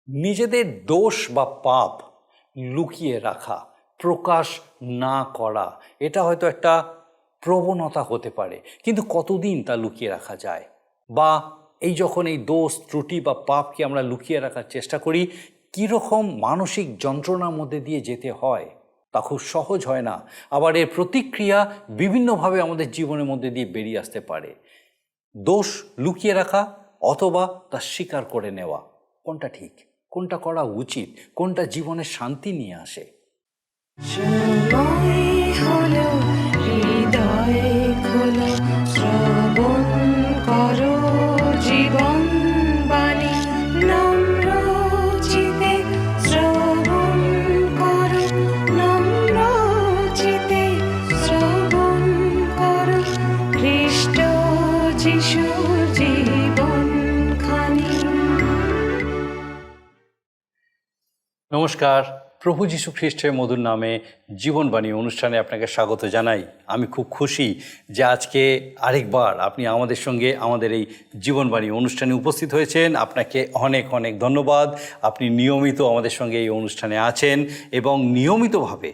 নিজেদের দোষ বা পাপ লুকিয়ে রাখা, প্রকাশ না করা, এটা হয়তো একটা প্রবণতা হতে পারে, কিন্তু কতদিন তা লুকিয়ে রাখা যায়? বা এই যখন এই দোষ ত্রুটি বা পাপকে আমরা লুকিয়ে রাখার চেষ্টা করি, কীরকম মানসিক যন্ত্রণার মধ্যে দিয়ে যেতে হয় তা খুব সহজ হয় না। আবার এর প্রতিক্রিয়া বিভিন্নভাবে আমাদের জীবনের মধ্যে দিয়ে বেরিয়ে আসতে পারে। দোষ লুকিয়ে রাখা অথবা তা স্বীকার করে নেওয়া, কোনটা ঠিক, কোনটা করা উচিত, কোনটা জীবনে শান্তি নিয়ে আসে? নমস্কার, প্রভু যীশু খ্রিস্টের মধুর নামে জীবনবাণী অনুষ্ঠানে আপনাকে স্বাগত জানাই। আমি খুব খুশি যে আজকে আরেকবার আপনি আমাদের সঙ্গে আমাদের এই জীবনবাণী অনুষ্ঠানে উপস্থিত হয়েছেন। আপনাকে অনেক অনেক ধন্যবাদ। আপনি নিয়মিত আমাদের সঙ্গে এই অনুষ্ঠানে আছেন এবং নিয়মিতভাবে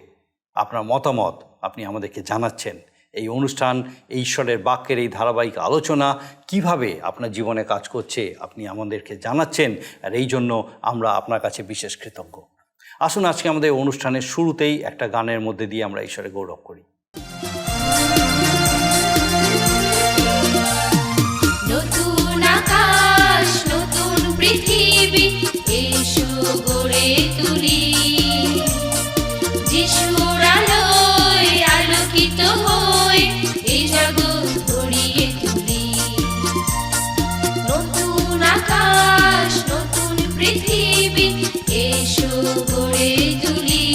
আপনার মতামত আপনি আমাদেরকে জানাচ্ছেন। এই অনুষ্ঠান, এই ঈশ্বরের বাক্যের এই ধারাবাহিক আলোচনা কিভাবে আপনার জীবনে কাজ করছে আপনি আমাদেরকে জানাচ্ছেন, আর এই জন্য আমরা আপনার কাছে বিশেষ কৃতজ্ঞ। আসুন আজকে আমাদের অনুষ্ঠানের শুরুতেই একটা গানের মধ্যে দিয়ে আমরা ঈশ্বরের গৌরব করি। নতুন আকাশ, নতুন পৃথিবী, এসো গড়ে তুলি। যিশুর আলোয় আলোকিত হয়ে এই জগৎ গড়িয়ে তুলি। নতুন আকাশ, নতুন পৃথিবী, এসো গড়ে তুলি।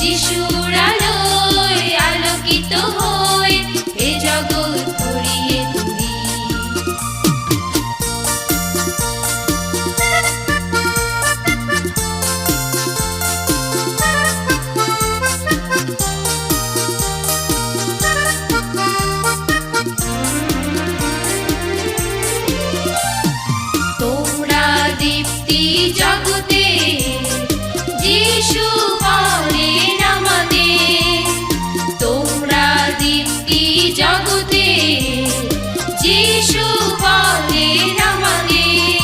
যিশুর আলোয় আলোকিত হয়ে এই জগৎ গড়িয়ে তুলি। তোমরা দীপ্তি জগতে, যিশু করেন আমাদের। তোমরা দীপ্তি জগতে, যিশু করেন আমাদের।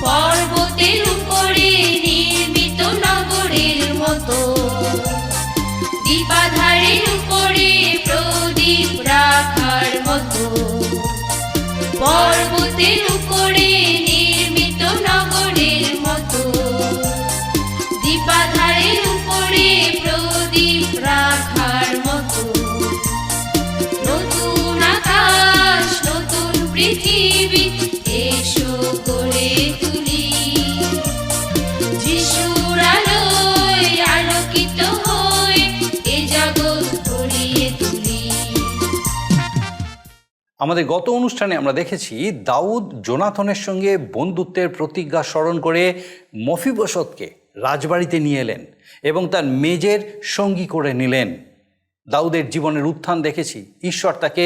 পর্বতের উপরে নির্মিত নগরের মতো, দীপাধারের উপরে প্রদীপ রাখার মতো। পর্বতের উপরে নির্মিত নগরের মতো, দীপাধারের উপরে প্রদীপ রাখার মতো। নতুন আকাশ, নতুন পৃথিবী, এসো গড়ে তুলি। যিশুর আলোয় আলোকিত হয়ে এ জগৎ গড়িয়ে তুলি। আমাদের গত অনুষ্ঠানে আমরা দেখেছি দাউদ জোনাথনের সঙ্গে বন্ধুত্বের প্রতিজ্ঞা স্মরণ করে মফিবশতকে রাজবাড়িতে নিয়ে এলেন এবং তার মেজের সঙ্গী করে নিলেন। দাউদের জীবনের উত্থান দেখেছি, ঈশ্বর তাকে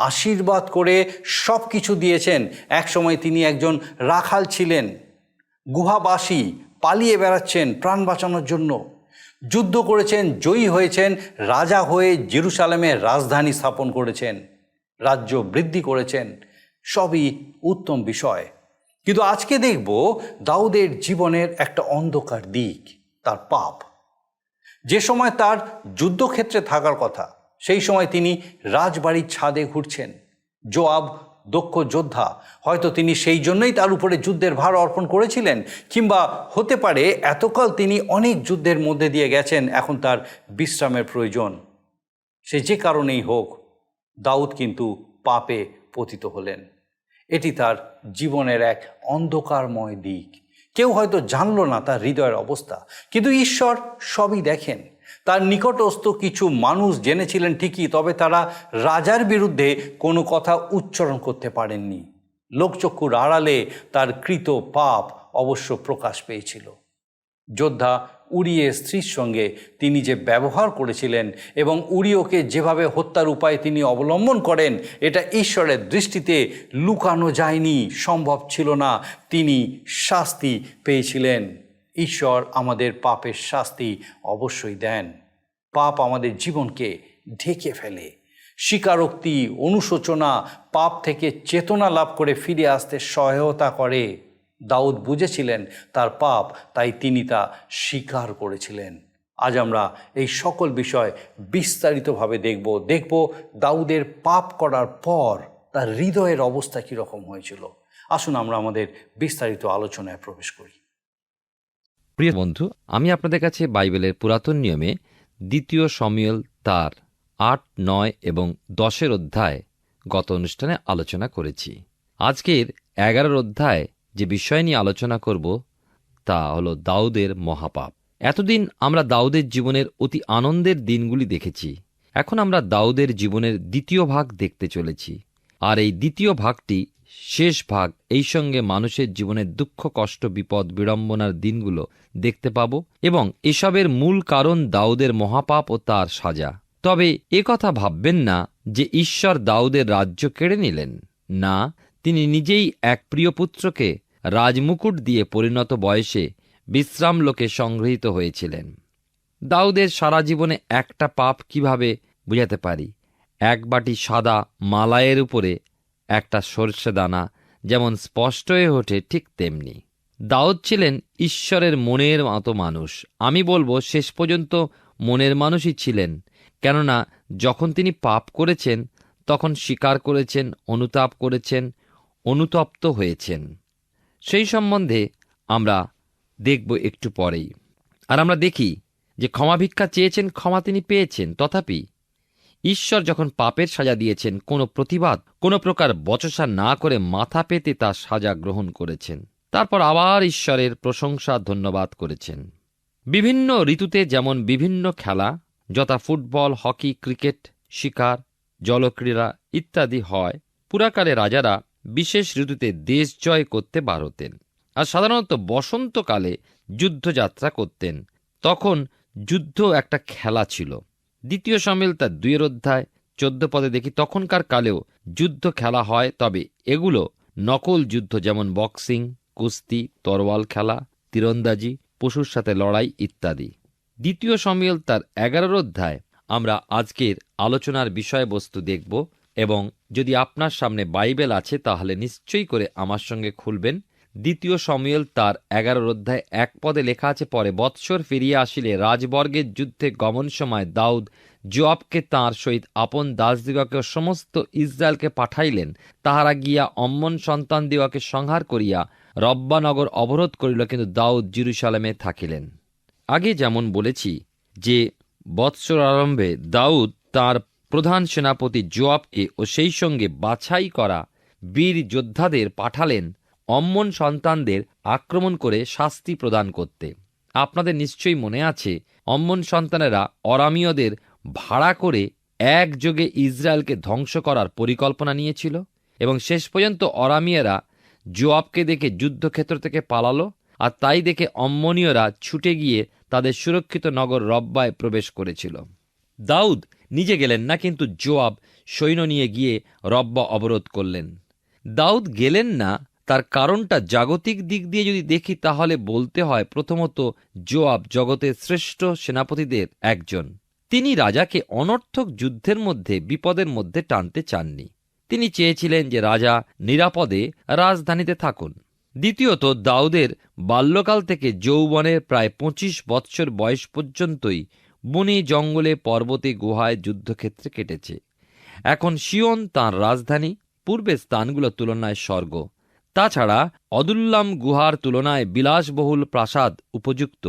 আশীর্বাদ করে সব কিছু দিয়েছেন। একসময় তিনি একজন রাখাল ছিলেন, গুহাবাসী, পালিয়ে বেড়াচ্ছেন প্রাণ বাঁচানোর জন্য। যুদ্ধ করেছেন, জয়ী হয়েছেন, রাজা হয়ে জেরুসালেমের রাজধানী স্থাপন করেছেন, রাজ্য বৃদ্ধি করেছেন। সবই উত্তম বিষয়, কিন্তু আজকে দেখব দাউদের জীবনের একটা অন্ধকার দিক, তার পাপ। যে সময় তার যুদ্ধক্ষেত্রে থাকার কথা, সেই সময় তিনি রাজবাড়ির ছাদে ঘুরছেন। যোয়াব দক্ষ যোদ্ধা, হয়তো তিনি সেই জন্যই তার উপরে যুদ্ধের ভার অর্পণ করেছিলেন, কিংবা হতে পারে এতকাল তিনি অনেক যুদ্ধের মধ্যে দিয়ে গেছেন, এখন তার বিশ্রামের প্রয়োজন। সে যে কারণেই হোক, দাউদ কিন্তু পাপে পতিত হলেন। এটি তার জীবনের এক অন্ধকারময় দিক। কেউ হয়তো জানল না তার হৃদয়ের অবস্থা, কিন্তু ঈশ্বর সবই দেখেন। তার নিকটস্থ কিছু মানুষ জেনেছিলেন ঠিকই, তবে তারা রাজার বিরুদ্ধে কোনো কথা উচ্চারণ করতে পারেননি। লোকচক্ষুর আড়ালে তার কৃত পাপ অবশ্য প্রকাশ পেয়েছিল। যোদ্ধা উরিয়ের স্ত্রীর সঙ্গে তিনি যে ব্যবহার করেছিলেন এবং উরিয়কে যেভাবে হত্যার উপায় তিনি অবলম্বন করেন, এটা ঈশ্বরের দৃষ্টিতে লুকানো যায়নি, সম্ভব ছিল না। তিনি শাস্তি পেয়েছিলেন। ঈশ্বর আমাদের পাপের শাস্তি অবশ্যই দেন। পাপ আমাদের জীবনকে ঢেকে ফেলে। স্বীকারোক্তি, অনুশোচনা পাপ থেকে চেতনা লাভ করে ফিরে আসতে সহায়তা করে। দাউদ বুঝেছিলেন তার পাপ, তাই তিনি তা স্বীকার করেছিলেন। আজ আমরা এই সকল বিষয় বিস্তারিতভাবে দেখব দাউদের পাপ করার পর তার হৃদয়ের অবস্থা কীরকম হয়েছিল। আসুন আমরা আমাদের বিস্তারিত আলোচনায় প্রবেশ করি। প্রিয় বন্ধু, আমি আপনাদের কাছে বাইবেলের পুরাতন নিয়মে 2 শমূয়েল তার 8, 9 এবং 10 অধ্যায় গত অনুষ্ঠানে আলোচনা করেছি। আজকের 11 অধ্যায় যে বিষয় নিয়ে আলোচনা করব তা হলো দাউদের মহাপাপ। এতদিন আমরা দাউদের জীবনের অতি আনন্দের দিনগুলি দেখেছি। এখন আমরা দাউদের জীবনের দ্বিতীয় ভাগ দেখতে চলেছি। আর এই দ্বিতীয় ভাগটি শেষ ভাগ। এই সঙ্গে মানুষের জীবনের দুঃখ, কষ্ট, বিপদ, বিড়ম্বনার দিনগুলো দেখতে পাব এবং এসবের মূল কারণ দাউদের মহাপাপ ও তার সাজা। তবে কথা ভাববেন না যে ঈশ্বর দাউদের রাজ্য কেড়ে নিলেন। না, তিনি নিজেই এক প্রিয় পুত্রকে রাজমুকুট দিয়ে পরিণত বয়সে বিশ্রাম লোকে সংগৃহীত হয়েছিলেন। দাউদের সারা জীবনে একটা পাপ কিভাবে বুঝাতে পারি? 1 বাটি সাদা মালাইয়ের উপরে একটা সরষে দানা যেমন স্পষ্ট হয়ে ওঠে, ঠিক তেমনি দাউদ ছিলেন ঈশ্বরের মনের মতো মানুষ। আমি বলবো শেষ পর্যন্ত মনের মানুষই ছিলেন, কেননা যখন তিনি পাপ করেছেন তখন স্বীকার করেছেন, অনুতাপ করেছেন, অনুতপ্ত হয়েছেন। সেই সম্বন্ধে আমরা দেখব একটু পরেই। আর আমরা দেখি যে ক্ষমা ভিক্ষা চেয়েছেন, ক্ষমা তিনি পেয়েছেন। তথাপি ঈশ্বর যখন পাপের সাজা দিয়েছেন, কোনো প্রতিবাদ, কোনো প্রকার বচসা না করে মাথা পেতে তার সাজা গ্রহণ করেছেন। তারপর আবার ঈশ্বরের প্রশংসা, ধন্যবাদ করেছেন। বিভিন্ন ঋতুতে যেমন বিভিন্ন খেলা, যথা ফুটবল, হকি, ক্রিকেট, শিকার, জলক্রীড়া ইত্যাদি হয়, পুরাকালে রাজারা বিশেষ ঋতুতে দেশ জয় করতে বার হতেন। আর সাধারণত বসন্তকালে যুদ্ধযাত্রা করতেন। তখন যুদ্ধ একটা খেলা ছিল। 2 শমূয়েল তার 2 অধ্যায় 14 পদে দেখি, তখনকার কালেও যুদ্ধ খেলা হয়, তবে এগুলো নকল যুদ্ধ, যেমন বক্সিং, কুস্তি, তরোয়াল খেলা, তীরন্দাজি, পশুর সাথে লড়াই ইত্যাদি। 2 শমূয়েল তার 11 অধ্যায় আমরা আজকের আলোচনার বিষয়বস্তু দেখব। এবং যদি আপনার সামনে বাইবেল আছে তাহলে নিশ্চয়ই করে আমার সঙ্গে খুলবেন। 2 শমূয়েল তার 11 অধ্যায় 1 পদে লেখা আছে, পরে বৎসর ফিরিয়া আসিলে রাজবর্গের যুদ্ধে গমন সময় দাউদ যোয়াবকে তাঁর সহিত আপন দাসদিগকে সমস্ত ইসরায়েলকে পাঠাইলেন। তাহারা গিয়া অম্মন সন্তানদিগকে সংহার করিয়া রব্বা নগর অবরোধ করিল, কিন্তু দাউদ জেরুজালেমে থাকিলেন। আগে যেমন বলেছি যে বৎসর আরম্ভে দাউদ তাঁর প্রধান সেনাপতি যোয়াবকে ও সেই সঙ্গে বাছাই করা বীর যোদ্ধাদের পাঠালেন অম্মন সন্তানদের আক্রমণ করে শাস্তি প্রদান করতে। আপনাদের নিশ্চয়ই মনে আছে, অম্মন সন্তানেরা অরামীয়দের ভাড়া করে একযোগে ইসরায়েলকে ধ্বংস করার পরিকল্পনা নিয়েছিল এবং শেষ পর্যন্ত অরামীয়রা যোয়াবকে দেখে যুদ্ধক্ষেত্র থেকে পালালো। আর তাই দেখে অম্মনীয়রা ছুটে গিয়ে তাদের সুরক্ষিত নগর রব্বায় প্রবেশ করেছিল। দাউদ নিজে গেলেন না, কিন্তু যোয়াব সৈন্য নিয়ে গিয়ে রব্বা অবরোধ করলেন। দাউদ গেলেন না, তার কারণটা জাগতিক দিক দিয়ে যদি দেখি তাহলে বলতে হয়, প্রথমত যোয়াব জগতের শ্রেষ্ঠ সেনাপতিদের একজন। তিনি রাজাকে অনর্থক যুদ্ধের মধ্যে, বিপদের মধ্যে টানতে চাননি। তিনি চেয়েছিলেন যে রাজা নিরাপদে রাজধানীতে থাকুন। দ্বিতীয়ত, দাউদের বাল্যকাল থেকে যৌবনের প্রায় 25 বৎসর বয়স পর্যন্তই বনে জঙ্গলে, পর্বতে, গুহায়, যুদ্ধক্ষেত্রে কেটেছে। এখন সিয়ন তাঁর রাজধানী, পূর্বের স্থানগুলোর তুলনায় স্বর্গ। তাছাড়া অদুল্লাম গুহার তুলনায় বিলাসবহুল প্রাসাদ উপযুক্ত।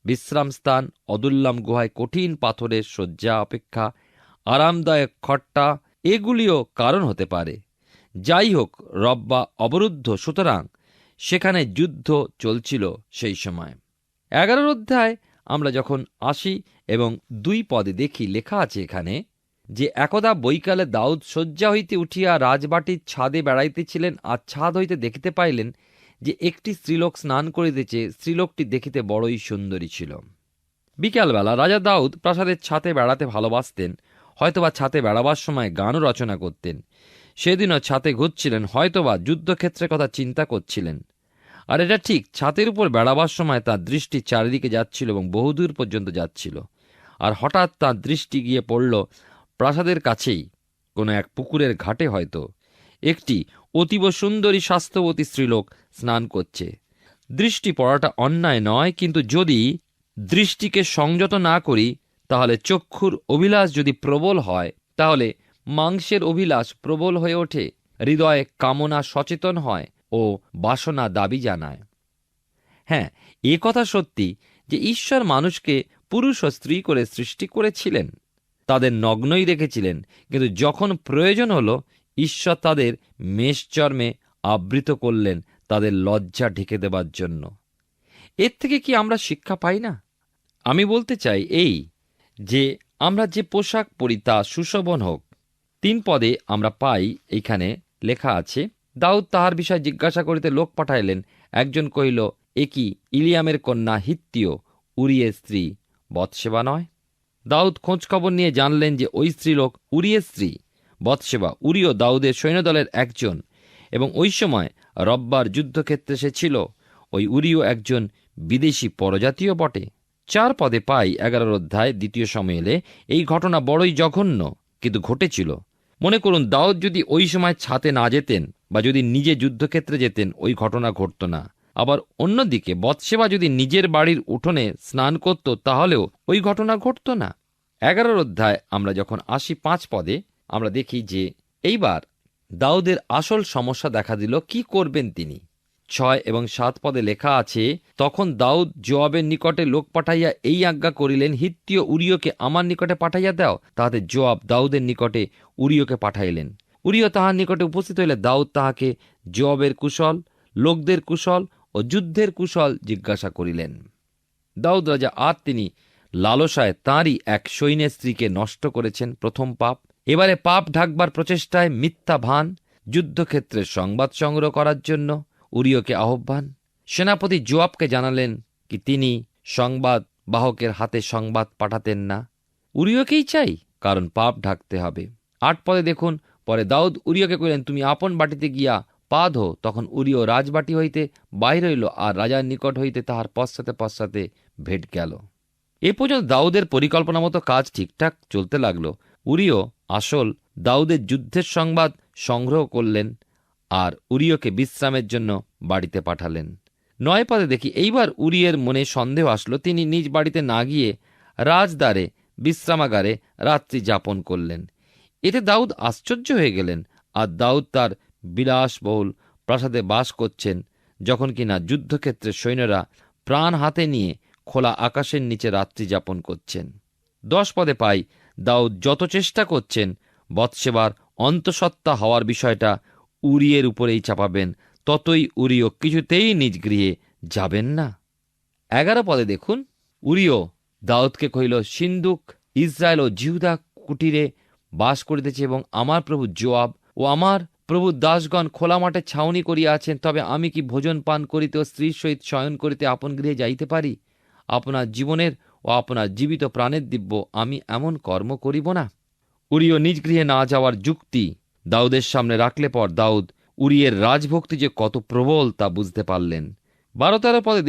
বিশ্রামস্থান অদুল্লাম গুহায় কঠিন পাথরের শয্যা অপেক্ষা আরামদায়ক খট্টা, এগুলিও কারণ হতে পারে। যাই হোক, রব্বা অবরুদ্ধ, সুতরাং সেখানে যুদ্ধ চলছিল সেই সময়। 11 অধ্যায় আমরা যখন আসি এবং 2 পদে দেখি, লেখা আছে এখানে যে একদা বৈকালে দাউদ শয্যা হইতে উঠিয়া রাজবাটির ছাদে বেড়াইতেছিলেন, আর ছাদ হইতে দেখিতে পাইলেন যে একটি স্ত্রীলোক স্নান করিতেছে, স্ত্রীলোকটি দেখিতে বড়ই সুন্দরী ছিল। বিকালবেলা রাজা দাউদ প্রাসাদের ছাতে বেড়াতে ভালোবাসতেন, হয়তোবা ছাতে বেড়াবার সময় গানও রচনা করতেন। সেদিনও ছাতে ঘুরছিলেন, হয়তোবা যুদ্ধক্ষেত্রের কথা চিন্তা করছিলেন। আর এটা ঠিক, ছাতের উপর বেড়াবার সময় তার দৃষ্টি চারিদিকে যাচ্ছিল এবং বহুদূর পর্যন্ত যাচ্ছিল। আর হঠাৎ তার দৃষ্টি গিয়ে পড়ল প্রাসাদের কাছেই কোনো এক পুকুরের ঘাটে হয়তো একটি অতীব সুন্দরী স্বাস্থ্যবতী স্ত্রীলোক স্নান করছে। দৃষ্টি পড়াটা অন্যায় নয়, কিন্তু যদি দৃষ্টিকে সংযত না করি তাহলে চক্ষুর অভিলাষ যদি প্রবল হয়, তাহলে মাংসের অভিলাষ প্রবল হয়ে ওঠে, হৃদয়ে কামনা সচেতন হয় ও বাসনা দাবি জানায়। হ্যাঁ, এ কথা সত্যি যে ঈশ্বর মানুষকে পুরুষ ও স্ত্রী করে সৃষ্টি করেছিলেন, তাদের নগ্নই রেখেছিলেন, কিন্তু যখন প্রয়োজন হল ঈশ্বর তাদের মেষচর্মে আবৃত করলেন তাদের লজ্জা ঢেকে দেবার জন্য। এর থেকে কি আমরা শিক্ষা পাই না? আমি বলতে চাই এই যে আমরা যে পোশাক পরি তা সুশোভন হোক। 3 পদে আমরা পাই, এইখানে লেখা আছে, দাউদ তাহার বিষয়ে জিজ্ঞাসা করিতে লোক পাঠাইলেন। একজন কহিল, এ কি ইলিয়ামের কন্যা হিত্তীয় উরিয়ের স্ত্রী বৎসেবা নয়? দাউদ খোঁজখবর নিয়ে জানলেন যে ওই স্ত্রীলোক উরিয়ের স্ত্রী বৎসেবা। উরিও দাউদের সৈন্যদলের একজন এবং ওই সময় রব্বার যুদ্ধক্ষেত্রে সে ছিল। ওই উরিও একজন বিদেশি পরজাতীয় বটে। 4 পদে পাই 11 অধ্যায় 2 শমূয়েলে, এই ঘটনা বড়ই জঘন্য, কিন্তু ঘটেছিল। মনে করুন, দাউদ যদি ওই সময় ছাতে না যেতেন বা যদি নিজে যুদ্ধক্ষেত্রে যেতেন, ওই ঘটনা ঘটত না। আবার অন্যদিকে বৎসেবা যদি নিজের বাড়ির উঠোনে স্নান করত, তাহলেও ওই ঘটনা ঘটত না। 11 অধ্যায় আমরা যখন আসি 5 পদে, আমরা দেখি যে এইবার দাউদের আসল সমস্যা দেখা দিল। কি করবেন তিনি? 6 এবং 7 পদে লেখা আছে, তখন দাউদ যোয়াবের নিকটে লোক পাঠাইয়া এই আজ্ঞা করিলেন, হিত্তীয় উরিয়কে আমার নিকটে পাঠাইয়া দাও। তাহাতে যোয়াব দাউদের নিকটে উরিয়কে পাঠাইলেন। উরিয় তাহার নিকটে উপস্থিত হইলে দাউদ তাহাকে যোয়াবের কুশল, লোকদের কুশল ও যুদ্ধের কুশল জিজ্ঞাসা করিলেন। দাউদ রাজা আর তিনি লালসায় তাঁরই এক সৈন্যের স্ত্রীকে নষ্ট করেছেন, প্রথম পাপ। এবারে পাপ ঢাকবার প্রচেষ্টায় মিথ্যা ভান, যুদ্ধক্ষেত্রের সংবাদ সংগ্রহ করার জন্য উরিয়কে আহ্বান। সেনাপতি যোয়াবকে জানালেন কি তিনি সংবাদ বাহকের হাতে সংবাদ পাঠাতেন না। উরিয়কেই চাই, কারণ পাপ ঢাকতে হবে। 8 পদে দেখুন, পরে দাউদ উরিয়কে কইলেন, তুমি আপন বাটিতে গিয়া পা ধো। তখন উরিয় রাজবাটি হইতে বাহির হইল, আর রাজার নিকট হইতে তাহার পশ্চাতে পশ্চাতে ভেট গেল। এ পর্যন্ত দাউদের পরিকল্পনা মতো কাজ ঠিকঠাক চলতে লাগল। উরিয় আসল দাউদের যুদ্ধের সংবাদ সংগ্রহ করলেন আর উরিয়কে বিশ্রামের জন্য বাড়িতে পাঠালেন। 9 পদে দেখি, এইবার উরিয়ের মনে সন্দেহ আসলো। তিনি নিজ বাড়িতে না গিয়ে রাজদ্বারে বিশ্রামাগারে রাত্রি যাপন করলেন। এতে দাউদ আশ্চর্য হয়ে গেলেন। আর দাউদ তার বিলাসবহুল প্রাসাদে বাস করছেন, যখন কিনা যুদ্ধক্ষেত্রে সৈন্যরা প্রাণ হাতে নিয়ে খোলা আকাশের নিচে রাত্রি যাপন করছেন। 10 পদে পাই, দাউদ যত চেষ্টা করছেন বৎসেবার অন্তঃসত্ত্বা হওয়ার বিষয়টা উরিয়ের উপরেই চাপাবেন, ততই উরিয় কিছুতেই নিজ গৃহে যাবেন না। 11 পদে দেখুন, উরিয় দাউদকে কহিল, সিন্দুক ইসরায়েল ও জিহুদা কুটিরে বাস করিতেছে এবং আমার প্রভু যোয়াব ও আমার প্রভু দাসগণ খোলা মাঠে ছাউনি করিয়া আছেন। তবে আমি কি ভোজন পান করিতে ও স্ত্রীর সহিত শয়ন করিতে আপন গৃহে যাইতে পারি? আপনার জীবনের ও আপনার জীবিত প্রাণের দিব্য আমি এমন কর্ম করিব না। উরিয় নিজ গৃহে না যাওয়ার যুক্তি দাউদের সামনে রাখলে পর দাউদ উরিয়ের রাজভক্তি যে কত প্রবল তা বুঝতে পারলেন। 12-13 পদে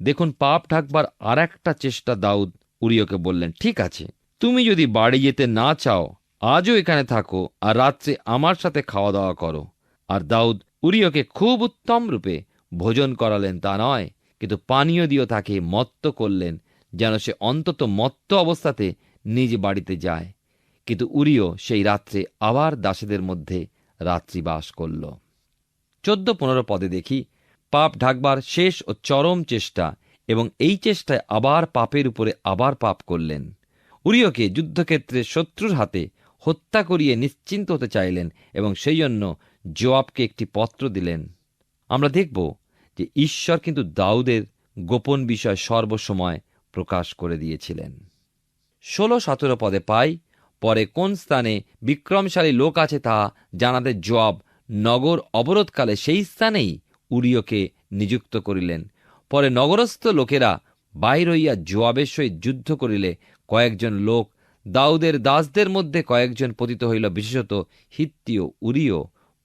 দেখুন পাপ ঢাকবার আর একটা চেষ্টা দাউদ উরিয়কে বললেন, ঠিক আছে, তুমি যদি বাড়ি যেতে না চাও, আজও এখানে থাকো আর রাত্রে আমার সাথে খাওয়া দাওয়া করো। আর দাউদ উরিয়কে খুব উত্তম রূপে ভোজন করালেন তা নয়, কিন্তু পানীয় দিয়ে তাকে মত্ত করলেন, যেন সে অন্তত মত্ত অবস্থাতে নিজ বাড়িতে যায়। কিন্তু উরিয় সেই রাত্রে আবার দাসীদের মধ্যে রাত্রিবাস করল। 14-15 পদে দেখি পাপ ঢাকবার শেষ ও চরম চেষ্টা, এবং এই চেষ্টায় আবার পাপের উপরে আবার পাপ করলেন। উরিয়কে যুদ্ধক্ষেত্রে শত্রুর হাতে হত্যা করিয়ে নিশ্চিন্ত হতে চাইলেন এবং সেই জন্য যোয়াবকে একটি পত্র দিলেন। আমরা দেখব যে ঈশ্বর কিন্তু দাউদের গোপন বিষয় সর্বসময় প্রকাশ করে দিয়েছিলেন। 16-17 পদে পাই, পরে কোন স্থানে বিক্রমশালী লোক আছে তা জানাতে যোয়াব নগর অবরোধকালে সেই স্থানেই উরিয়কে নিযুক্ত করিলেন। পরে নগরস্থ লোকেরা বাইর হইয়া জোয়াবের সহিত যুদ্ধ করিলে কয়েকজন লোক দাউদের দাসদের মধ্যে কয়েকজন পতিত হইল, বিশেষত হিত্তীয় উরিয়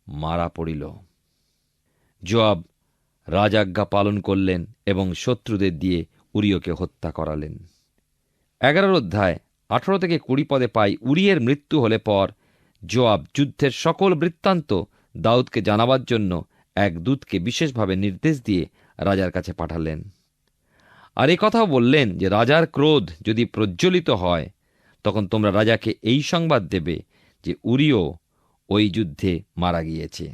মারা পড়িল। জোয়াব রাজাজ্ঞা পালন করলেন এবং শত্রুদের দিয়ে উরিয়কে হত্যা করালেন। 11 অধ্যায় 18 থেকে 20 পদে পাই, উরিয়ের মৃত্যু হলে পর জোয়াব যুদ্ধের সকল বৃত্তান্ত দাউদকে জানাবার জন্য এক দূতকে বিশেষভাবে নির্দেশ দিয়ে রাজার কাছে পাঠালেন। আর এই কথাও বললেন যে রাজার ক্রোধ যদি প্রজ্বলিত হয় তখন তোমরা রাজাকে এই সংবাদ দেবে যে উরিয় ওই যুদ্ধে মারা গিয়েছে।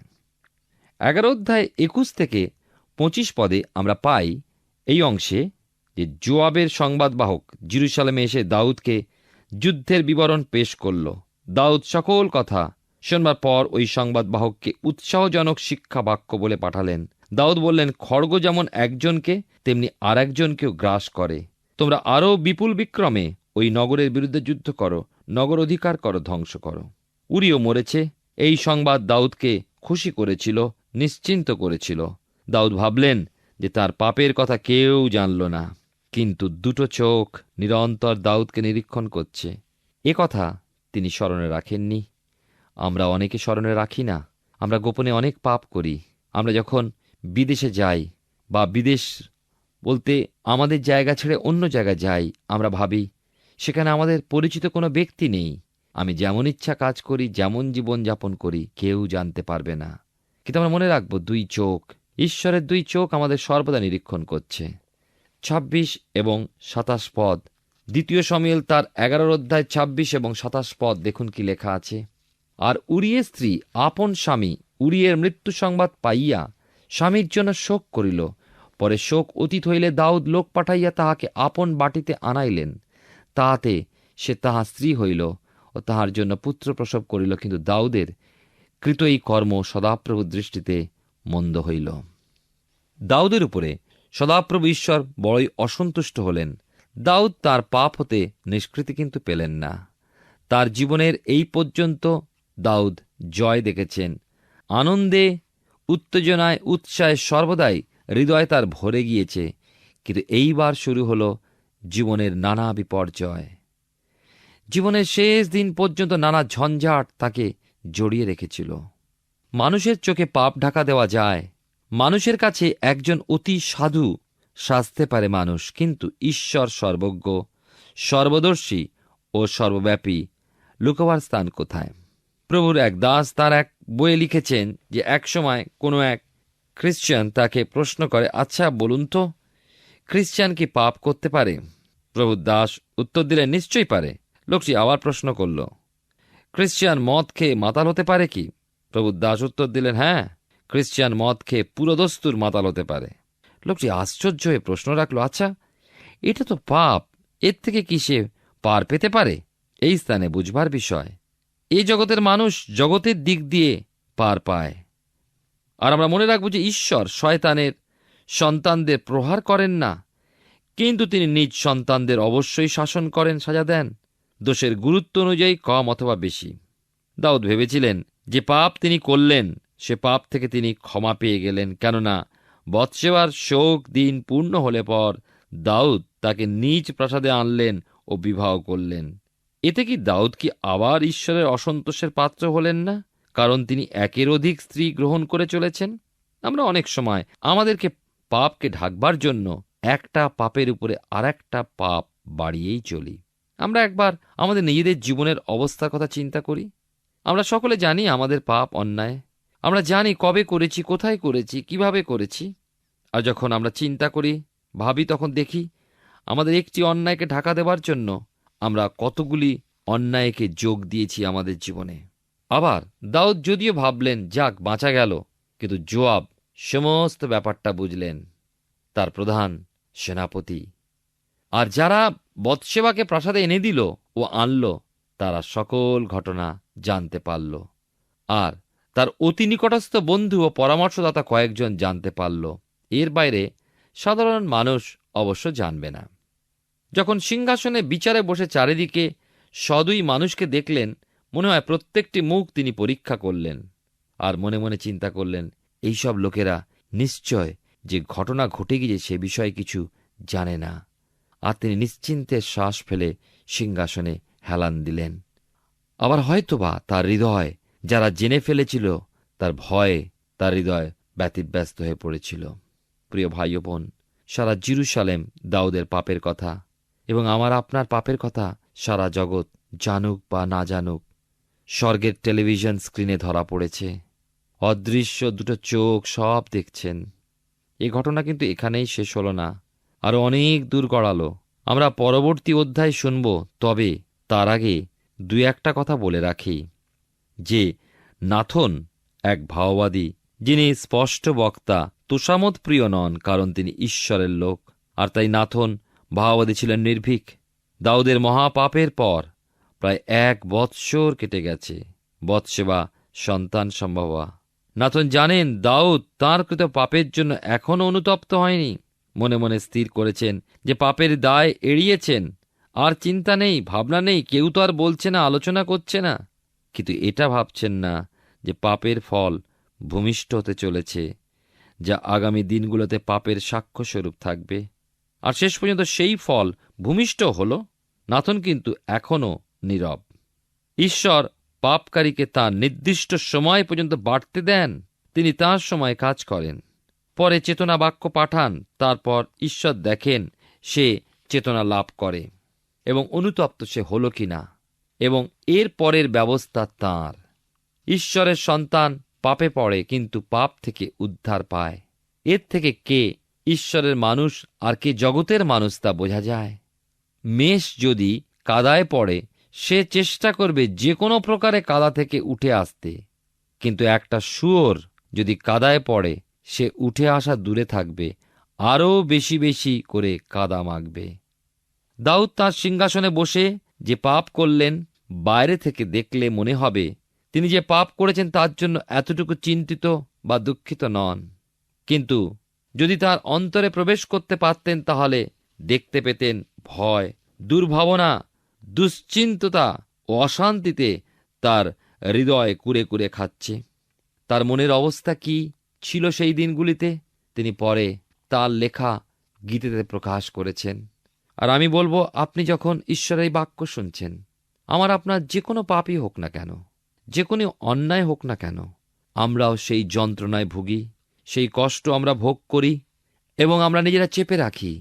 11 অধ্যায় 21 থেকে 25 পদে আমরা পাই এই অংশে যে জোয়াবের সংবাদবাহক জেরুজালেমে এসে দাউদকে যুদ্ধের বিবরণ পেশ করল। দাউদ সকল কথা শোনবার পর ওই সংবাদবাহককে উৎসাহজনক শিক্ষা বাক্য বলে পাঠালেন। দাউদ বললেন, খড়গ যেমন একজনকে তেমনি আর একজনকেও গ্রাস করে। তোমরা আরও বিপুল বিক্রমে ওই নগরের বিরুদ্ধে যুদ্ধ করো, নগর অধিকার করো, ধ্বংস করো। উরিও মরেছে, এই সংবাদ দাউদকে খুশি করেছিল, নিশ্চিন্ত করেছিল। দাউদ ভাবলেন যে তার পাপের কথা কেউ জানল না, কিন্তু দুটো চোখ নিরন্তর দাউদকে নিরীক্ষণ করছে। এ কথা তিনি স্মরণে রাখেননি। আমরা অনেকে স্মরণে রাখি না। আমরা গোপনে অনেক পাপ করি। আমরা যখন বিদেশে যাই বা বিদেশ বলতে আমাদের জায়গা ছেড়ে অন্য জায়গায় যাই, আমরা ভাবি সেখানে আমাদের পরিচিত কোনো ব্যক্তি নেই। আমি যেমন ইচ্ছা কাজ করি, যেমন জীবন যাপন করি, কেউ জানতে পারবে না। কিন্তু আমরা মনে রাখবো, দুই চোখ, ঈশ্বরের দুই চোখ আমাদের সর্বদা নিরীক্ষণ করছে। 26 এবং 27 পদ, 2 শমূয়েল তার 11 অধ্যায় 26 এবং 27 পদ দেখুন কি লেখা আছে। আর উরিয়ের স্ত্রী আপন স্বামী উরিয়ের মৃত্যু সংবাদ পাইয়া স্বামীর জন্য শোক করিল। পরে শোক অতীত হইলে দাউদ লোক পাঠাইয়া তাহাকে আপন বাটিতে আনাইলেন। তাহাতে সে তাহার স্ত্রী হইল ও তাহার জন্য পুত্র প্রসব করিল। কিন্তু দাউদের কৃত এই কর্ম সদাপ্রভুর দৃষ্টিতে মন্দ হইল। দাউদের উপরে সদাপ্রভু ঈশ্বর বড়ই অসন্তুষ্ট হলেন। দাউদ তার পাপ হতে নিষ্কৃতি কিন্তু পেলেন না। তার জীবনের এই পর্যন্ত দাউদ জয় দেখেছেন। আনন্দে, উত্তেজনায়, উৎসাহে সর্বদাই হৃদয় তার ভরে গিয়েছে। কিন্তু এইবার শুরু হল জীবনের নানা বিপর্যয়। জীবনের শেষ দিন পর্যন্ত নানা ঝঞ্ঝাট তাকে জড়িয়ে রেখেছিল। মানুষের চোখে পাপ ঢাকা দেওয়া যায়। মানুষের কাছে একজন অতি সাধু সাজতে পারে মানুষ, কিন্তু ঈশ্বর সর্বজ্ঞ, সর্বদর্শী ও সর্বব্যাপী। লুকোবার স্থান কোথায়? প্রভুর এক দাস তার এক বইয়ে লিখেছেন যে একসময় কোনো এক খ্রিস্টান তাকে প্রশ্ন করে, আচ্ছা বলুন তো, খ্রিস্টান কি পাপ করতে পারে? প্রভুর দাস উত্তর দিলেন, নিশ্চয়ই পারে। লোকটি আবার প্রশ্ন করল, খ্রিস্টান মদ খেয়ে মাতাল হতে পারে কি? প্রভুর দাস উত্তর দিলেন, হ্যাঁ, খ্রিস্টান মদ খেয়ে পুরোদস্তুর মাতাল হতে পারে। লোকটি আশ্চর্য হয়ে প্রশ্ন রাখল, আচ্ছা এটা তো পাপ, এর থেকে কি সে পার পেতে পারে? এই স্থানে বুঝবার বিষয়, এই জগতের মানুষ জগতের দিক দিয়ে পার পায়। আর আমরা মনে রাখব যে ঈশ্বর শয়তানের সন্তানদের প্রহার করেন না, কিন্তু তিনি নিজ সন্তানদের অবশ্যই শাসন করেন, সাজা দেন, দোষের গুরুত্ব অনুযায়ী কম অথবা বেশি। দাউদ ভেবেছিলেন যে পাপ তিনি করলেন সে পাপ থেকে তিনি ক্ষমা পেয়ে গেলেন, কেননা বৎসেবার শোক দিন পূর্ণ হলে পর দাউদ তাকে নিজ প্রাসাদে আনলেন ও বিবাহ করলেন। এতে কি দাউদ কি আবার ঈশ্বরের অসন্তোষের পাত্র হলেন না? কারণ তিনি একের অধিক স্ত্রী গ্রহণ করে চলেছেন। আমরা অনেক সময় আমাদেরকে পাপকে ঢাকবার জন্য একটা পাপের উপরে আর একটা পাপ বাড়িয়েই চলি। আমরা একবার আমাদের নিজেদের জীবনের অবস্থার কথা চিন্তা করি। আমরা সকলে জানি আমাদের পাপ অন্যায়। আমরা জানি কবে করেছি, কোথায় করেছি, কিভাবে করেছি। আর যখন আমরা চিন্তা করি, ভাবি, তখন দেখি আমাদের একটি অন্যায়কে ঢাকা দেবার জন্য আমরা কতগুলি অন্যায়কে যোগ দিয়েছি আমাদের জীবনে। আবার দাউদ যদিও ভাবলেন যাক বাঁচা গেল, কিন্তু জোয়াব সমস্ত ব্যাপারটা বুঝলেন, তার প্রধান সেনাপতি। আর যারা বৎসেবাকে প্রাসাদে এনে দিল ও আনল, তারা সকল ঘটনা জানতে পারল। আর তার অতি নিকটস্থ বন্ধু ও পরামর্শদাতা কয়েকজন জানতে পারল। এর বাইরে সাধারণ মানুষ অবশ্য জানবে না। যখন সিংহাসনে বিচারে বসে চারিদিকে সদুই মানুষকে দেখলেন, মনে হয় প্রত্যেকটি মুখ তিনি পরীক্ষা করলেন। আর মনে মনে চিন্তা করলেন, এইসব লোকেরা নিশ্চয় যে ঘটনা ঘটে গিয়েছে সে বিষয়ে কিছু জানে না। আর তিনি নিশ্চিন্তে শ্বাস ফেলে সিংহাসনে হেলান দিলেন। আবার হয়তোবা তার হৃদয়, যারা জেনে ফেলেছিল, তার ভয়ে তার হৃদয় ব্যতিব্যস্ত হয়ে পড়েছিল। প্রিয় ভাই ও বোন, সারা জেরুজালেম দাউদের পাপের কথা এবং আমার আপনার পাপের কথা সারা জগৎ জানুক বা না জানুক, স্বর্গের টেলিভিশন স্ক্রিনে ধরা পড়েছে। অদৃশ্য দুটো চোখ সব দেখছেন। এ ঘটনা কিন্তু এখানেই শেষ হল না, আরও অনেক দূর গড়ালো। আমরা পরবর্তী অধ্যায় শুনব। তবে তার আগে দুই একটা কথা বলে রাখি যে নাথন এক ভাওবাদী, যিনি স্পষ্ট বক্তা, তোষামোদ প্রিয় নন, কারণ তিনি ঈশ্বরের লোক। আর তাই নাথন ভাওবাদী ছিলেন নির্ভীক। দাউদের মহাপাপের পর প্রায় 1 বৎসর কেটে গেছে। বৎসেবা, সন্তান সম্ভবা। নাথন জানেন দাউদ তাঁর কৃত পাপের জন্য এখনও অনুতপ্ত হয়নি। মনে মনে স্থির করেছেন যে পাপের দায় এড়িয়েছেন। আর চিন্তা নেই, ভাবনা নেই, কেউ তো আর বলছে না, আলোচনা করছে না। কিন্তু এটা ভাবছেন না যে পাপের ফল ভূমিষ্ঠ হতে চলেছে, যা আগামী দিনগুলোতে পাপের সাক্ষ্যস্বরূপ থাকবে। আর শেষ পর্যন্ত সেই ফল ভূমিষ্ঠ হল। নাথন কিন্তু এখনও নীরব। ঈশ্বর পাপকারীকে তার নির্দিষ্ট সময় পর্যন্ত বাড়তে দেন। তিনি তাঁর সময় কাজ করেন, পরে চেতনা বাক্য পাঠান। তারপর ঈশ্বর দেখেন সে চেতনা লাভ করে এবং অনুতপ্ত সে হল কিনা, এবং এর পরের ব্যবস্থা তাঁর। ঈশ্বরের সন্তান পাপে পড়ে, কিন্তু পাপ থেকে উদ্ধার পায়। এর থেকে কে ঈশ্বরের মানুষ আর কে জগতের মানুষ তা বোঝা যায়। মেষ যদি কাদায় পড়ে, সে চেষ্টা করবে যে কোনো প্রকারে কাদা থেকে উঠে আসতে, কিন্তু একটা শুয়োর যদি কাদায় পড়ে, সে উঠে আসা দূরে থাকবে, আরও বেশি বেশি করে কাদা মাখবে। দাউদ তাঁর সিংহাসনে বসে যে পাপ করলেন, বাইরে থেকে দেখলে মনে হবে তিনি যে পাপ করেছেন তার জন্য এতটুকু চিন্তিত বা দুঃখিত নন। কিন্তু যদি তার অন্তরে প্রবেশ করতে পারতেন, তাহলে দেখতে পেতেন ভয়, দুর্ভাবনা, দুশ্চিন্ততা ও অশান্তিতে তার হৃদয় কুরে কুরে খাচ্ছে। তার মনের অবস্থা কি ছিল সেই দিনগুলিতে, তিনি পরে তার লেখা গীতেতে প্রকাশ করেছেন। আর আমি বলবো, আপনি যখন ঈশ্বরের বাক্য শুনছেন, আমার আপনার যে কোনো পাপই হোক না কেন, যে কোনো অন্যায় হোক না কেন, আমরাও সেই যন্ত্রণায় ভুগি, সেই কষ্ট আমরা ভোগ করি এবং আমরা নিজেরা চেপে রাখি।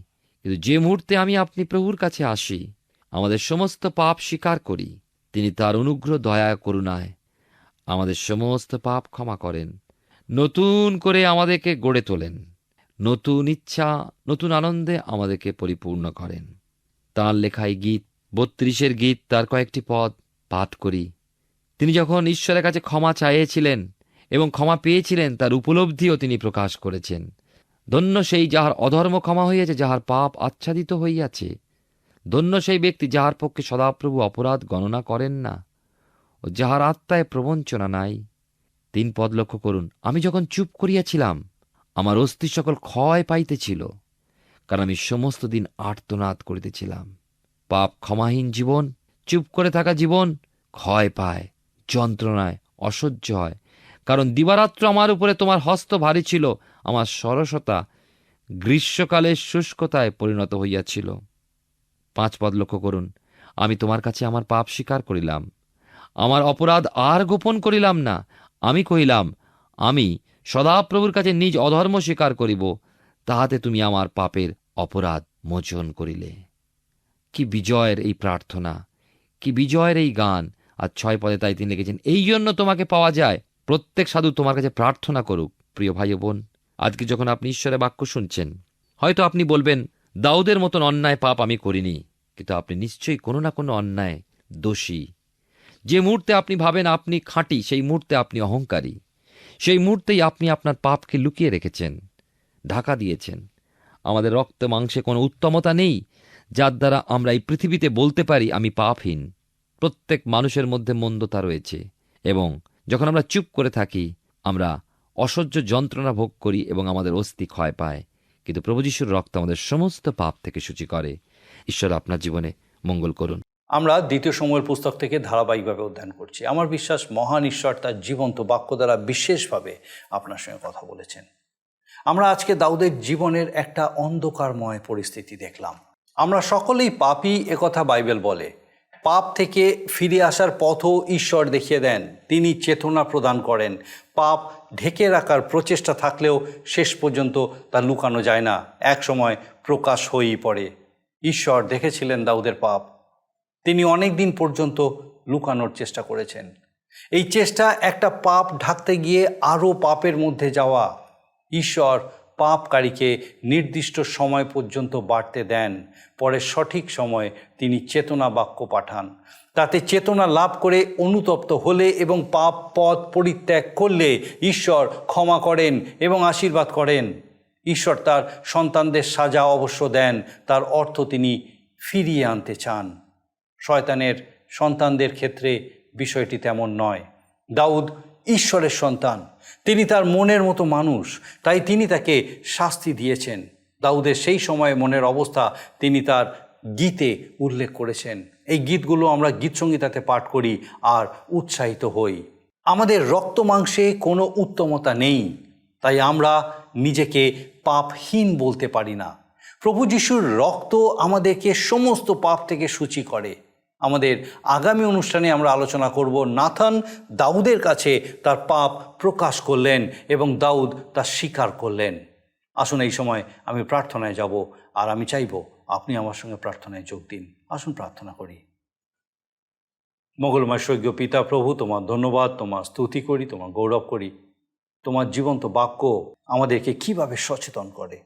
কিন্তু যে মুহূর্তে আমি আপনি প্রভুর কাছে আসি, আমাদের সমস্ত পাপ স্বীকার করি, তিনি তার অনুগ্রহ, দয়া, করুণায় আমাদের সমস্ত পাপ ক্ষমা করেন, নতুন করে আমাদেরকে গড়ে তোলেন, নতুন ইচ্ছা, নতুন আনন্দে আমাদেরকে পরিপূর্ণ করেন। তাঁর লেখায় গীত 32 গীত, তার কয়েকটি পদ পাঠ করি। তিনি যখন ঈশ্বরের কাছে ক্ষমা চাইছিলেন এবং ক্ষমা পেয়েছিলেন, তার উপলব্ধিও তিনি প্রকাশ করেছেন। ধন্য সেই যাহার অধর্ম ক্ষমা হইয়াছে, যাহার পাপ আচ্ছাদিত হইয়াছে। ধন্য সেই ব্যক্তি যাহার পক্ষে সদাপ্রভু অপরাধ গণনা করেন না ও যাহার আত্মায় প্রবঞ্চনা নাই। 3 পদ লক্ষ্য করুন। আমি যখন চুপ করিয়াছিলাম, আমার অস্থি সকল ক্ষয় পাইতেছিল, কারণ আমি সমস্ত দিন আর্তনাদ করিতেছিলাম। পাপ ক্ষমাহীন জীবন, চুপ করে থাকা জীবন ক্ষয় পায়, যন্ত্রণায় অসহ্য হয়। কারণ দিবারাত্র আমার উপরে তোমার হস্ত ভারী ছিল, আমার সরসতা গ্রীষ্মকালের শুষ্কতায় পরিণত হইয়াছিল। 5 পদ লক্ষ্য করুন। আমি তোমার কাছে আমার পাপ স্বীকার করিলাম, আমার অপরাধ আর গোপন করিলাম না। আমি কহিলাম, আমি সদাপ্রভুর কাছে নিজ অধর্ম স্বীকার করিব, তাহাতে তুমি আমার পাপের অপরাধ মোচন করিলে। কি বিজয়ের এই প্রার্থনা, কি বিজয়ের এই গান। আর 6 পদে তাই তিনি লিখেছেন, এই জন্য তোমাকে পাওয়া যায়, প্রত্যেক সাধু তোমার কাছে প্রার্থনা করুক। প্রিয় ভাই ও বোন, আজকে যখন আপনি ঈশ্বরের বাক্য শুনছেন, হয়তো আপনি বলবেন, দাউদের মতন অন্যায় পাপ আমি করিনি। কিন্তু আপনি নিশ্চয়ই কোনো না কোনো অন্যায় দোষী। যে মুহূর্তে আপনি ভাবেন আপনি খাঁটি, সেই মুহূর্তে আপনি অহংকারী। সেই মুহূর্তেই আপনি আপনার পাপকে লুকিয়ে রেখেছেন, ঢাকা দিয়েছেন। আমাদের রক্ত মাংসে কোনো উত্তমতা নেই যার দ্বারা আমরা এই পৃথিবীতে বলতে পারি আমি পাপহীন। প্রত্যেক মানুষের মধ্যে মন্দতা রয়েছে, এবং যখন আমরা চুপ করে থাকি, আমরা অসহ্য যন্ত্রণা ভোগ করি এবং আমাদের অস্থি ক্ষয় পায়। কিন্তু প্রভু যিশুর রক্ত আমাদের সমস্ত পাপ থেকে সূচি করে। ঈশ্বর আপনার জীবনে মঙ্গল করুন। আমরা 2 শমূয়েল পুস্তক থেকে ধারাবাহিকভাবে অধ্যয়ন করছি। আমার বিশ্বাস মহান ঈশ্বর তার জীবন্ত বাক্য দ্বারা বিশেষভাবে আপনার সঙ্গে কথা বলেছেন। আমরা আজকে দাউদের জীবনের একটা অন্ধকারময় পরিস্থিতি দেখলাম। আমরা সকলেই পাপী, একথা বাইবেল বলে। পাপ থেকে ফিরে আসার পথও ঈশ্বর দেখিয়ে দেন, তিনি চেতনা প্রদান করেন। পাপ ঢেকে রাখার প্রচেষ্টা থাকলেও শেষ পর্যন্ত তা লুকানো যায় না, এক সময় প্রকাশ হয়েই পড়ে। ঈশ্বর দেখেছিলেন দাউদের পাপ, তিনি অনেক দিন পর্যন্ত লুকানোর চেষ্টা করেছেন। এই চেষ্টা একটা পাপ ঢাকতে গিয়ে আরও পাপের মধ্যে যাওয়া। ঈশ্বর পাপকারীকে নির্দিষ্ট সময় পর্যন্ত বাড়তে দেন, পরে সঠিক সময়ে তিনি চেতনা বাক্য পাঠান। তাতে চেতনা লাভ করে অনুতপ্ত হলে এবং পাপ পথ পরিত্যাগ করলে ঈশ্বর ক্ষমা করেন এবং আশীর্বাদ করেন। ঈশ্বর তার সন্তানদের সাজা অবশ্য দেন, তার অর্থ তিনি ফিরিয়ে আনতে চান। শয়তানের সন্তানদের ক্ষেত্রে বিষয়টি তেমন নয়। দাউদ ঈশ্বরের সন্তান, তিনি তার মনের মতো মানুষ, তাই তিনি তাকে শাস্তি দিয়েছেন। দাউদের সেই সময়ে মনের অবস্থা তিনি তার গীতে উল্লেখ করেছেন। এই গীতগুলো আমরা গীতসংগীতাতে পাঠ করি আর উৎসাহিত হই। আমাদের রক্ত মাংসে কোনো উত্তমতা নেই, তাই আমরা নিজেকে পাপহীন বলতে পারি না। প্রভু যিশুর রক্ত আমাদেরকে সমস্ত পাপ থেকে সূচি করে। আমাদের আগামী অনুষ্ঠানে আমরা আলোচনা করব নাথান দাউদের কাছে তার পাপ প্রকাশ করলেন এবং দাউদ তা স্বীকার করলেন। আসুন এই সময় আমি প্রার্থনায় যাব, আর আমি চাইব আপনি আমার সঙ্গে প্রার্থনায় যোগ দিন। আসুন প্রার্থনা করি। মঙ্গলময় স্বর্গীয় পিতা প্রভু, তোমার ধন্যবাদ, তোমার স্তুতি করি, তোমার গৌরব করি। তোমার জীবন্ত বাক্য আমাদেরকে কিভাবে সচেতন করে।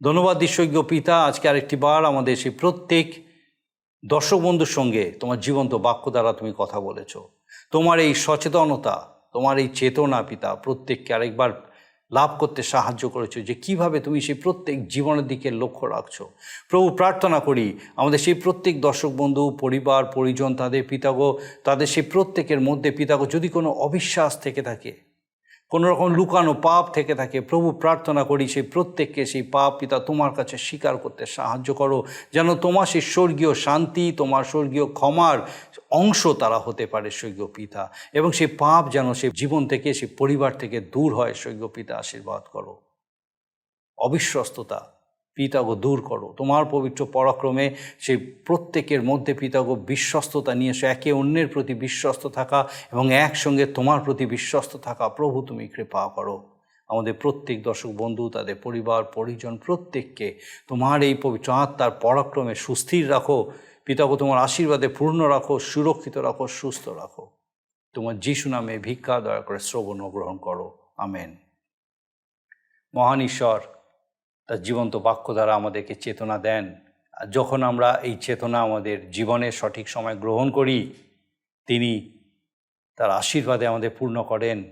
ধন্যবাদ স্বর্গীয় পিতা, আজকে আরেকটি বার আমাদের সেই প্রত্যেক দর্শক বন্ধুর সঙ্গে তোমার জীবন্ত বাক্য দ্বারা তুমি কথা বলেছ। তোমার এই সচেতনতা, তোমার এই চেতনা পিতা প্রত্যেককে আরেকবার লাভ করতে সাহায্য করেছো, যে কিভাবে তুমি সেই প্রত্যেক জীবনের দিকে লক্ষ্য রাখছো। প্রভু, প্রার্থনা করি আমাদের সেই প্রত্যেক দর্শক বন্ধু, পরিবার, পরিজন, তাদের পিতাগো, তাদের সেই প্রত্যেকের মধ্যে পিতাগো যদি কোনো অবিশ্বাস থেকে থাকে, কোনো রকম লুকানো পাপ থেকে থাকে, প্রভু প্রার্থনা করি সেই প্রত্যেককে সেই পাপ পিতা তোমার কাছে স্বীকার করতে সাহায্য করো, যেন তোমার সেই স্বর্গীয় শান্তি, তোমার স্বর্গীয় ক্ষমার অংশ তারা হতে পারে স্বর্গীয় পিতা, এবং সেই পাপ যেন সে জীবন থেকে, সে পরিবার থেকে দূর হয় স্বর্গীয় পিতা। আশীর্বাদ করো। অবিশ্বস্ততা পিতাগো দূর করো, তোমার পবিত্র পরাক্রমে সেই প্রত্যেকের মধ্যে পিতাগো বিশ্বস্ততা নিয়ে এসে একে অন্যের প্রতি বিশ্বস্ত থাকা এবং একসঙ্গে তোমার প্রতি বিশ্বস্ত থাকা। প্রভু তুমি কৃপা করো। আমাদের প্রত্যেক দর্শক বন্ধু, তাদের পরিবার, পরিজন প্রত্যেককে তোমার এই পবিত্র আত্মার পরাক্রমে সুস্থির রাখো পিতাগো, তোমার আশীর্বাদে পূর্ণ রাখো, সুরক্ষিত রাখো, সুস্থ রাখো। তোমার যিশু নামে ভিক্ষা দয়া করে শ্রবণ ও গ্রহণ করো। আমেন। মহান ঈশ্বর তার জীবন্ত বাক্য দ্বারা আমাদেরকে চেতনা দেন। আর যখন আমরা এই চেতনা আমাদের জীবনের সঠিক সময় গ্রহণ করি, তিনি তার আশীর্বাদে আমাদের পূর্ণ করেন,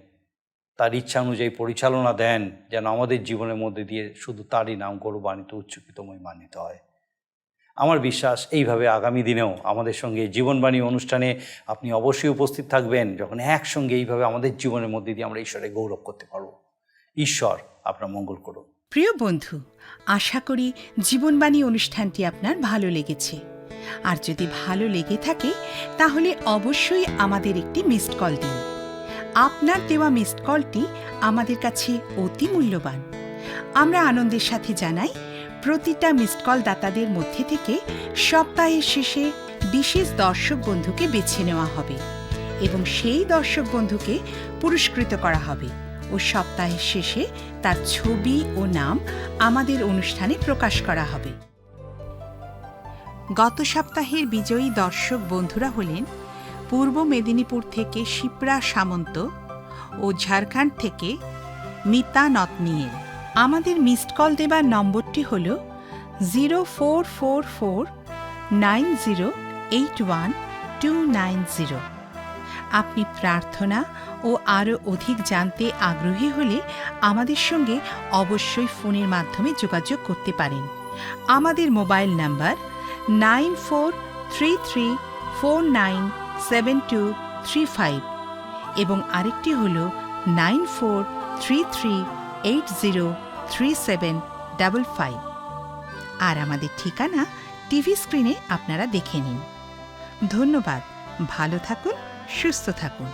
তার ইচ্ছা অনুযায়ী পরিচালনা দেন, যেন আমাদের জীবনের মধ্যে দিয়ে শুধু তারই নাম গৌরবান্বিত, উচ্চকিত, মহিমান্বিত হয়। আমার বিশ্বাস এইভাবে আগামী দিনেও আমাদের সঙ্গে জীবনবাণী অনুষ্ঠানে আপনি অবশ্যই উপস্থিত থাকবেন, যখন একসঙ্গে এইভাবে আমাদের জীবনের মধ্যে দিয়ে আমরা ঈশ্বরের গৌরব করতে পারব। ঈশ্বর আপনার মঙ্গল করুন। প্রিয় বন্ধু, আশা করি জীবনবাণী অনুষ্ঠানটি আপনার ভালো লেগেছে। আর যদি ভালো লেগে থাকে তাহলে অবশ্যই আমাদের একটি মিসড কল দিন। আপনার দেওয়া মিসড কলটি আমাদের কাছে অতি মূল্যবান। আমরা আনন্দের সাথে জানাই, প্রতিটা মিসড কল দাতাদের মধ্যে থেকে সপ্তাহের শেষে বিশেষ দর্শক বন্ধুকে বেছে নেওয়া হবে এবং সেই দর্শক বন্ধুকে পুরস্কৃত করা হবে ও সপ্তাহের শেষে তার ছবি ও নাম আমাদের অনুষ্ঠানে প্রকাশ করা হবে। গত সপ্তাহের বিজয়ী দর্শক বন্ধুরা হলেন পূর্ব মেদিনীপুর থেকে শিপ্রা সামন্ত ও ঝাড়খণ্ড থেকে মিতা নতনিয়েল। আমাদের মিসড কল দেবার নম্বরটি হল 04449081 আপনি প্রার্থনা ও আরও অধিক জানতে আগ্রহী হলে আমাদের সঙ্গে অবশ্যই ফোনের মাধ্যমে যোগাযোগ করতে পারেন। আমাদের মোবাইল নাম্বার 9433497235 এবং আরেকটি হল 9433803755। আর আমাদের ঠিকানা টিভি স্ক্রিনে আপনারা দেখে নিন। ধন্যবাদ। ভালো থাকুন, সুস্থ থাকুন।